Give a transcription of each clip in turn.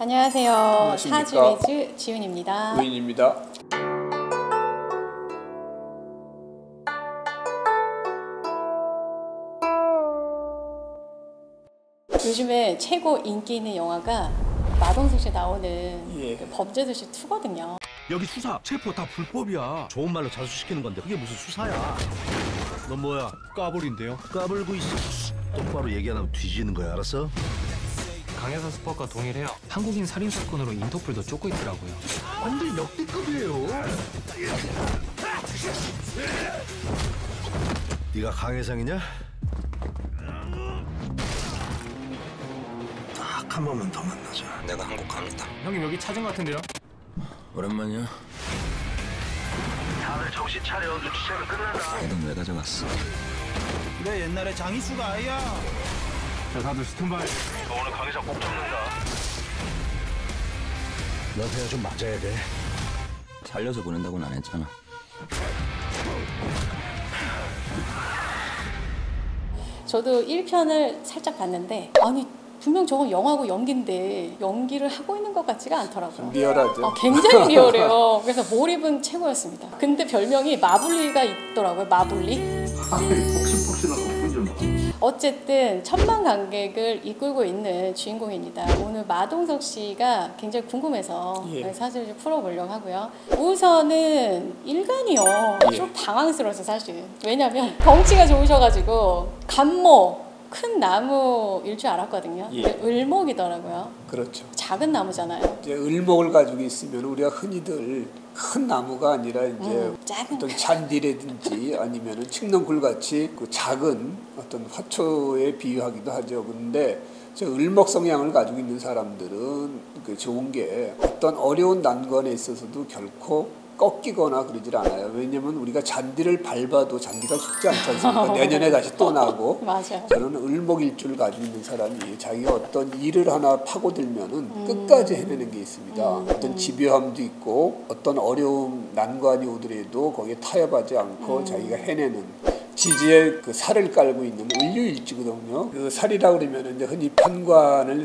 안녕하세요. 사주외주 지훈입니다. 우인입니다. 요즘에 최고 인기 있는 영화가 마동석 씨 나오는 그 범죄도시 2거든요. 여기 수사, 체포 다 불법이야. 좋은 말로 자수시키는 건데 그게 무슨 수사야. 넌 뭐야? 까불인데요? 까불고 있어. 똑바로 얘기 안 하면 뒤지는 거야, 알았어? 강혜사 스포과 동일해요. 한국인 살인 사건으로 인터폴도 쫓고 있더라고요. 완전 역대급이에요. 네가 강혜상이냐? 딱 한 번만 더 만나자. 내가 한국 갑니다. 형님 여기 찾은 것 같은데요? 오랜만이야. 다들 정신 차려. 눈치채면 끝난다. 애는 왜 가져갔어? 그래 옛날에 장이수가 아이야. 자 다들 스탠바이. 너 오늘 강혜상 꼭 잡는다. 너 그냥 좀 맞아야 돼. 살려서 보낸다고는 안 했잖아. 저도 1편을 살짝 봤는데 아니 분명 저건 영화고 연기인데 연기를 하고 있는 것 같지가 않더라고요. 리얼하죠. 굉장히 리얼해요. 그래서 몰입은 최고였습니다. 근데 별명이 마블리가 있더라고요. 마블리. 폭신폭신하고 분좀 어쨌든 천만 관객을 이끌고 있는 주인공입니다. 오늘 마동석 씨가 굉장히 궁금해서 사실 좀 풀어보려고 하고요. 우선은 일간이요. 좀 당황스러워서 사실. 왜냐면 덩치가 좋으셔가지고 감모 큰 나무일 줄 알았거든요. 을목이더라고요. 그렇죠. 작은 나무잖아요. 이제 을목을 가지고 있으면 우리가 흔히들 큰 나무가 아니라 이제 작은 어떤 잔디라든지 아니면은 칡렁굴 같이 그 작은 어떤 화초에 비유하기도 하죠. 그런데 저 을목 성향을 가지고 있는 사람들은 그 좋은 게 어떤 어려운 난관에 있어서도 결코 꺾이거나 그러질 않아요. 왜냐면 우리가 잔디를 밟아도 잔디가 죽지 않지 않습니까? 내년에 다시 또 나고. 맞아요. 저는 을목일주를 가지고 있는 사람이 자기가 어떤 일을 하나 파고들면은 끝까지 해내는 게 있습니다. 어떤 집요함도 있고 어떤 어려움 난관이 오더라도 거기에 타협하지 않고 자기가 해내는 지지에 그 살을 깔고 있는 을류일주거든요. 그 살이라고 그러면 이제 흔히 편관을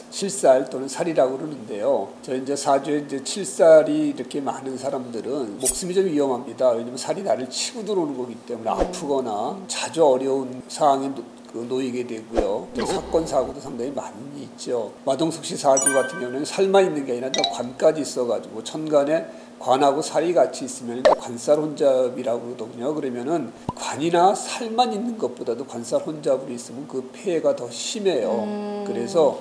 실살 또는 살이라고 그러는데요. 저 이제 사주에 이제 칠살이 이렇게 많은 사람들은 목숨이 좀 위험합니다. 왜냐면 살이 나를 치고 들어오는 거기 때문에 아프거나 자주 어려운 상황에 놓이게 되고요. 또 사건 사고도 상당히 많이 있죠. 마동석 씨 사주 같은 경우는 살만 있는 게 아니라 관까지 있어가지고 천간에 관하고 살이 같이 있으면 이제 관살 혼잡이라고 그러거든요. 그러면은 관이나 살만 있는 것보다도 관살 혼잡으로 있으면 그 폐해가 더 심해요. 그래서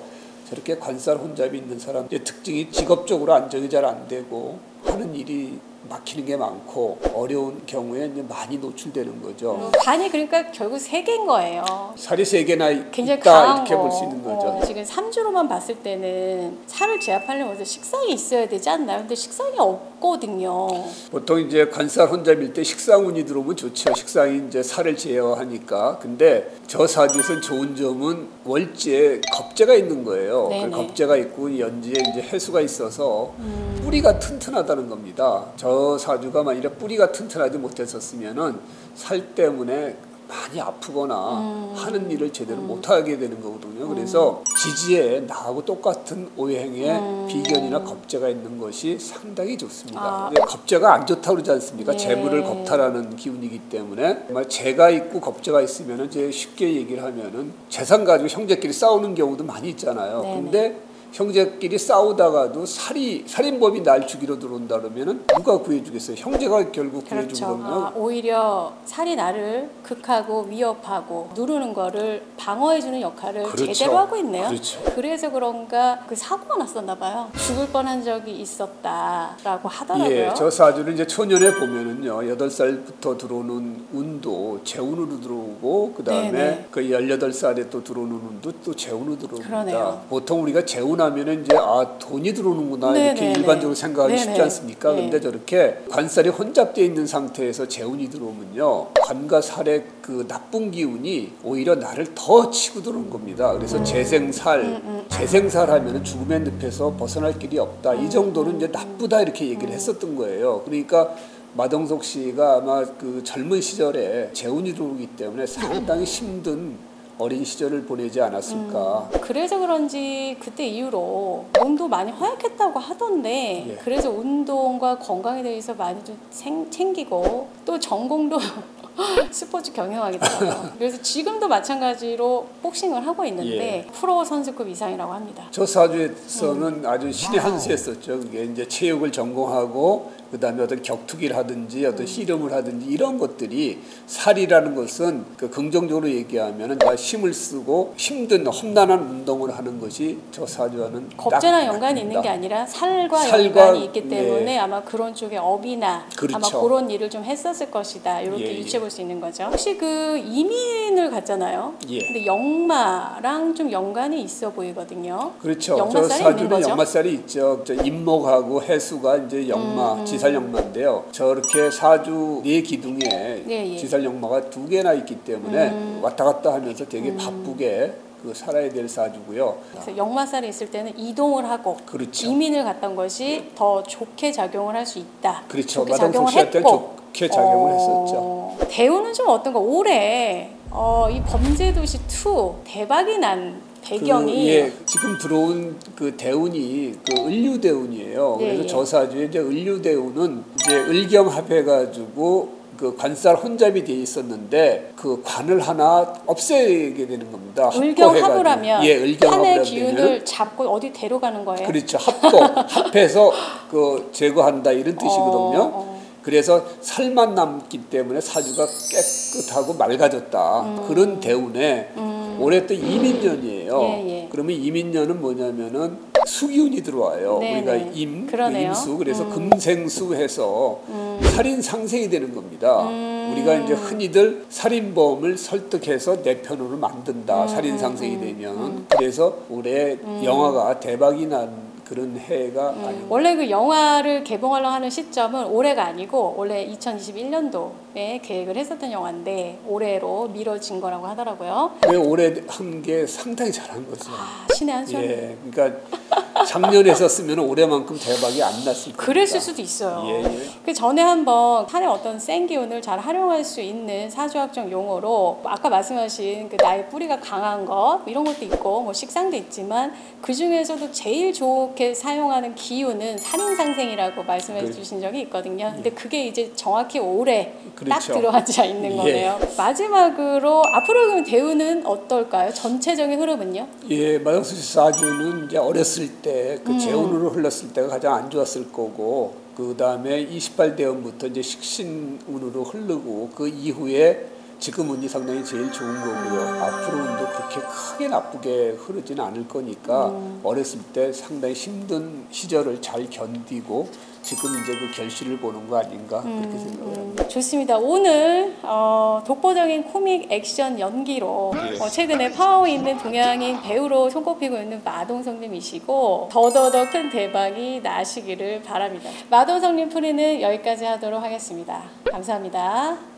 저렇게 관살 혼잡이 있는 사람의 특징이 직업적으로 안정이 잘 안 되고 하는 일이 막히는 게 많고 어려운 경우에 이제 많이 노출되는 거죠. 관이 그러니까 결국 3개인 거예요. 살이 3개나 굉장히 있다 이렇게 볼 수 있는 거죠. 지금 3주로만 봤을 때는 살을 제압하려면 식상이 있어야 되지 않나요? 근데 식상이 없거든요. 보통 이제 관살 혼잡일 때 식상운이 들어오면 좋죠. 식상이 이제 살을 제어하니까. 근데 저 사주에서는 좋은 점은 월지에 겁재가 있는 거예요. 그 겁재가 있고 연지에 이제 해수가 있어서 뿌리가 튼튼하다는 겁니다. 저 사주가 만일에 뿌리가 튼튼하지 못했었으면은 살 때문에 많이 아프거나 하는 일을 제대로 못하게 되는 거거든요. 그래서 지지에 나하고 똑같은 오행에 비견이나 겁재가 있는 것이 상당히 좋습니다. 근데 겁재가 안 좋다고 그러지 않습니까? 재물을 겁탈하는 기운이기 때문에 정말 재가 있고 겁재가 있으면 이제 쉽게 얘기를 하면은 재산 가지고 형제끼리 싸우는 경우도 많이 있잖아요. 근데 형제끼리 싸우다가도 살인범이 날 죽이러 들어온다 그러면은 누가 구해주겠어요? 형제가 결국 구해주거든요. 오히려 살이 나를 극하고 위협하고 누르는 거를 방어해주는 역할을 제대로 하고 있네요. 그래서 그런가 그 사고가 났었나 봐요. 죽을 뻔한 적이 있었다라고 하더라고요. 저 사주는 이제 초년에 보면은요, 8살부터 들어오는 운도 재운으로 들어오고 그 다음에 그 18살에 또 들어오는 운도 또 재운으로 들어옵니다. 그러네요. 보통 우리가 재운 하면은 이제 돈이 들어오는구나 이렇게 일반적으로 생각하기 쉽지 않습니까? 근데 저렇게 관살이 혼잡되어 있는 상태에서 재운이 들어오면요, 관과 살의 그 나쁜 기운이 오히려 나를 더 치고 들어오는 겁니다. 그래서 재생살 하면은 죽음의 늪에서 벗어날 길이 없다. 이 정도는 이제 나쁘다 이렇게 얘기를 했었던 거예요. 그러니까 마동석 씨가 아마 그 젊은 시절에 재운이 들어오기 때문에 상당히 힘든 어린 시절을 보내지 않았을까. 그래서 그런지 그때 이후로 몸도 많이 허약했다고 하던데 예. 그래서 운동과 건강에 대해서 많이 좀 챙기고 또 전공도 스포츠 경영하겠더라고요. 그래서 지금도 마찬가지로 복싱을 하고 있는데 프로 선수급 이상이라고 합니다. 저 사주에서는 아주 신의 한 수였었죠. 그게 이제 체육을 전공하고 그다음에 어떤 격투기를 하든지 어떤 씨름을 하든지 이런 것들이 살이라는 것은 그 긍정적으로 얘기하면은 힘을 쓰고 힘든 험난한 운동을 하는 것이 저 사주와는 겁재나 연관이 있는 게 아니라 살과 연관이 있기 때문에 아마 그런 쪽에 업이나 그렇죠. 아마 그런 일을 좀 했었을 것이다. 이렇게 유추해 볼 수 있는 거죠. 혹시 그 이민을 갔잖아요. 근데 역마랑 좀 연관이 있어 보이거든요. 그렇죠. 역마살이 저 있는 사주는 거죠? 역마살이 있죠. 저 임목하고 해수가 이제 역마, 지살역마인데요. 저렇게 사주 네 기둥에 지살역마가 2개나 있기 때문에 왔다 갔다 하면서 되게 바쁘게 그 살아야 될 사주고요. 그래서 역마살이 있을 때는 이동을 하고 그렇죠. 이민을 갔던 것이 더 좋게 작용을 할 수 있다. 그렇죠. 좋게 마동석 작용을 씨한테는 했고 좋게 작용을 했었죠. 대우는 좀 어떤가? 올해 이 범죄도시 2 대박이 난 배경이 지금 들어온 그 대운이 그 을류대운이에요. 그래서 저 사주에 이제 을류대운은 이제 을경합해가지고 그 관살 혼잡이 돼 있었는데 그 관을 하나 없애게 되는 겁니다. 을경합을 하면 을경합을 한의 기운을 잡고 어디 데려가는 거예요? 그렇죠. 합해서 그 제거한다 이런 뜻이거든요. 그래서 살만 남기 때문에 사주가 깨끗하고 맑아졌다. 그런 대운에 올해 또 이민년이에요. 그러면 이민년은 뭐냐면은 수기운이 들어와요. 우리가 임수 그래서 금생수해서 살인 상생이 되는 겁니다. 우리가 이제 흔히들 살인범을 설득해서 내 편으로 만든다. 살인 상생이 되면 그래서 올해 영화가 대박이 난 그런 해가 아닌가. 원래 그 영화를 개봉하려고 하는 시점은 올해가 아니고 원래 2021년도에 계획을 했었던 영화인데 올해로 미뤄진 거라고 하더라고요. 왜 올해 한 게 상당히 잘한 거죠. 신의 한 수. 그러니까 작년에 했었으면 올해만큼 대박이 안 났을 겁니다. 그랬을 수도 있어요. 그 전에 한번 한해 어떤 센 기운을 잘 활용할 수 있는 사주학적 용어로 아까 말씀하신 그 나의 뿌리가 강한 것 이런 것도 있고 뭐 식상도 있지만 그 중에서도 제일 좋게 사용하는 기운은 살인상생이라고 말씀해 주신 적이 있거든요. 근데 그게 이제 정확히 올해 딱 들어앉아 있는 거네요. 마지막으로 앞으로 그럼 대우는 어떨까요? 전체적인 흐름은요? 마동석 씨 사주는 이제 어렸을 때 그 재운으로 흘렀을 때가 가장 안 좋았을 거고 그 다음에 28대운부터 이제 식신운으로 흐르고 그 이후에 지금 운이 상당히 제일 좋은 거고요. 앞으로 운도 그렇게 크게 나쁘게 흐르지는 않을 거니까 어렸을 때 상당히 힘든 시절을 잘 견디고 지금 이제 그 결실을 보는 거 아닌가 그렇게 생각을 합니다. 좋습니다. 오늘 독보적인 코믹 액션 연기로 최근에 파워 있는 동양인 배우로 손꼽히고 있는 마동석님이시고 더더더 큰 대박이 나시기를 바랍니다. 마동석님 풀이는 여기까지 하도록 하겠습니다. 감사합니다.